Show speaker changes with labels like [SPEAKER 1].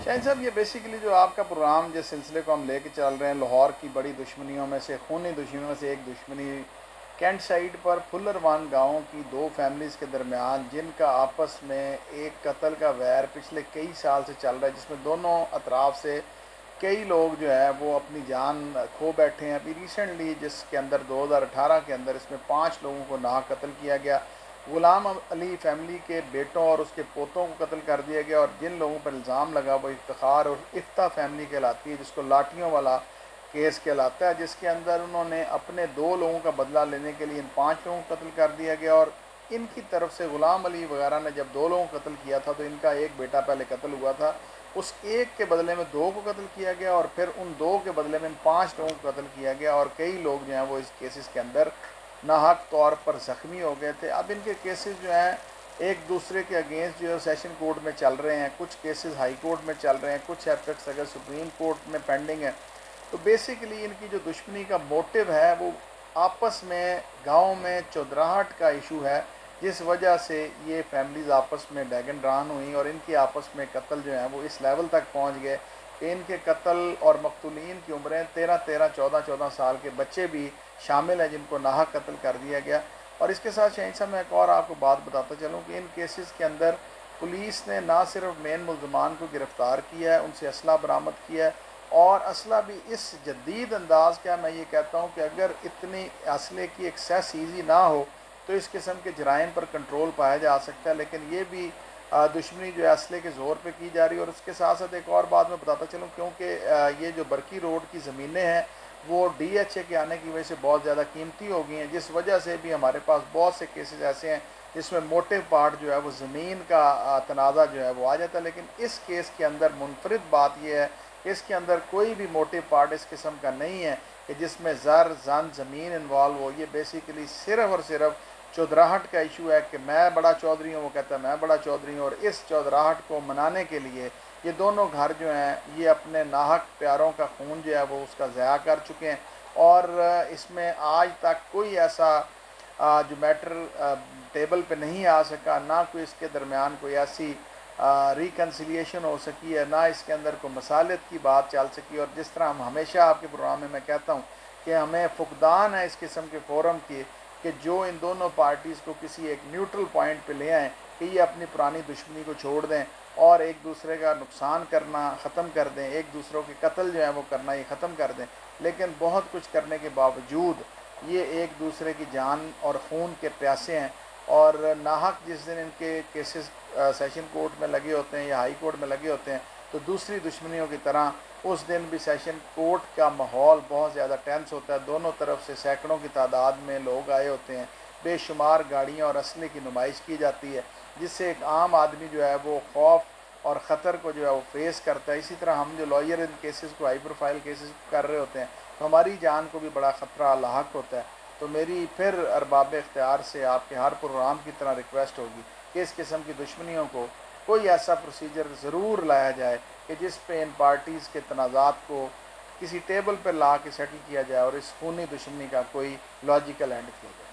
[SPEAKER 1] شاہین صاحب، یہ بیسیکلی جو آپ کا پروگرام جس سلسلے کو ہم لے کے چل رہے ہیں، لاہور کی بڑی دشمنیوں میں سے، خونی دشمنیوں میں سے ایک دشمنی کینٹ سائٹ پر پھلر وان گاؤں کی دو فیملیز کے درمیان، جن کا آپس میں ایک قتل کا ویر پچھلے کئی سال سے چل رہا ہے، جس میں دونوں اطراف سے کئی لوگ جو ہے وہ اپنی جان کھو بیٹھے ہیں۔ ابھی ریسنٹلی جس کے اندر 2018 کے اندر اس میں 5 لوگوں کو ناحق قتل کیا گیا۔ غلام علی فیملی کے بیٹوں اور اس کے پوتوں کو قتل کر دیا گیا، اور جن لوگوں پر الزام لگا وہ افتخار اور افتہ فیملی کہلاتی ہے، جس کو لاٹھیوں والا کیس کہلاتا ہے، جس کے اندر انہوں نے اپنے 2 لوگوں کا بدلہ لینے کے لیے ان 5 لوگوں کو قتل کر دیا گیا۔ اور ان کی طرف سے غلام علی وغیرہ نے جب 2 لوگوں کو قتل کیا تھا تو ان کا ایک بیٹا پہلے قتل ہوا تھا، اس ایک کے بدلے میں 2 کو قتل کیا گیا، اور پھر ان 2 کے بدلے میں ان 5 لوگوں کو قتل کیا گیا، اور کئی لوگ جو ہیں وہ اس کیسز کے اندر ناحق طور پر زخمی ہو گئے تھے۔ اب ان کے کیسز جو ہیں ایک دوسرے کے اگینسٹ جو ہے سیشن کورٹ میں چل رہے ہیں، کچھ کیسز ہائی کورٹ میں چل رہے ہیں، کچھ ایپیکس اگر سپریم کورٹ میں پینڈنگ ہے۔ تو بیسیکلی ان کی جو دشمنی کا موٹو ہے وہ آپس میں گاؤں میں چودراہٹ کا ایشو ہے، جس وجہ سے یہ فیملیز آپس میں ڈیگن ڈران ہوئیں، اور ان کی آپس میں قتل جو ہیں وہ اس لیول تک پہنچ گئے کہ ان کے قتل اور مقتولین کی عمریں 13 14 کے بچے بھی شامل ہیں، جن کو ناحق قتل کر دیا گیا۔ اور اس کے ساتھ شہین صاحب میں ایک اور آپ کو بات بتاتا چلوں کہ ان کیسز کے اندر پولیس نے نہ صرف مین ملزمان کو گرفتار کیا ہے، ان سے اسلحہ برآمد کیا ہے، اور اسلحہ بھی اس جدید انداز کا، میں یہ کہتا ہوں کہ اگر اتنی اسلحے کی ایکسیس ایزی نہ ہو تو اس قسم کے جرائم پر کنٹرول پایا جا سکتا ہے، لیکن یہ بھی دشمنی جو ہے اسلحے کے زور پہ کی جا رہی ہے۔ اور اس کے ساتھ ساتھ ایک اور بات میں بتاتا چلوں، کیونکہ یہ جو برکی روڈ کی زمینیں ہیں وہ ڈی ایچ اے کے آنے کی وجہ سے بہت زیادہ قیمتی ہو گئی ہیں، جس وجہ سے بھی ہمارے پاس بہت سے کیسز ایسے ہیں جس میں موٹے پارٹ جو ہے وہ زمین کا تنازع جو ہے وہ آ جاتا ہے۔ لیکن اس کیس کے اندر منفرد بات یہ ہے کہ اس کے اندر کوئی بھی موٹے پارٹ اس قسم کا نہیں ہے کہ جس میں زمین انوالو ہو۔ یہ بیسیکلی صرف اور صرف چودراہٹ کا ایشو ہے کہ میں بڑا چودھری ہوں، وہ کہتا ہے میں بڑا چودھری ہوں، اور اس چودراہٹ کو منانے کے لیے یہ دونوں گھر جو ہیں یہ اپنے ناحق پیاروں کا خون جو ہے وہ اس کا ضیاع کر چکے ہیں، اور اس میں آج تک کوئی ایسا جو میٹر ٹیبل پہ نہیں آ سکا، نہ کوئی اس کے درمیان کوئی ایسی ریکنسیلیشن ہو سکی ہے، نہ اس کے اندر کوئی مصالحت کی بات چل سکی۔ اور جس طرح ہم ہمیشہ آپ کے پروگرام میں کہتا ہوں کہ ہمیں فقدان ہے اس قسم کے فورم کی کہ جو ان دونوں پارٹیز کو کسی ایک نیوٹرل پوائنٹ پہ لے آئیں کہ یہ اپنی پرانی دشمنی کو چھوڑ دیں اور ایک دوسرے کا نقصان کرنا ختم کر دیں، ایک دوسروں کے قتل جو ہے وہ کرنا یہ ختم کر دیں۔ لیکن بہت کچھ کرنے کے باوجود یہ ایک دوسرے کی جان اور خون کے پیاسے ہیں، اور ناحق جس دن ان کے کیسز سیشن کورٹ میں لگے ہوتے ہیں یا ہائی کورٹ میں لگے ہوتے ہیں تو دوسری دشمنیوں کی طرح اس دن بھی سیشن کورٹ کا ماحول بہت زیادہ ٹینس ہوتا ہے۔ دونوں طرف سے سینکڑوں کی تعداد میں لوگ آئے ہوتے ہیں، بے شمار گاڑیاں اور اسلحے کی نمائش کی جاتی ہے، جس سے ایک عام آدمی جو ہے وہ خوف اور خطر کو جو ہے وہ فیس کرتا ہے۔ اسی طرح ہم جو لائر ان کیسز کو ہائی پروفائل کیسز کر رہے ہوتے ہیں تو ہماری جان کو بھی بڑا خطرہ لاحق ہوتا ہے۔ تو میری پھر ارباب اختیار سے آپ کے ہر پروگرام کی طرح ریکویسٹ ہوگی کہ اس قسم کی دشمنیوں کو کوئی ایسا پروسیجر ضرور لایا جائے کہ جس پہ ان پارٹیز کے تنازعات کو کسی ٹیبل پر لا کے سیٹل کیا جائے اور اس خونی دشمنی کا کوئی لاجیکل اینڈ کیا جائے۔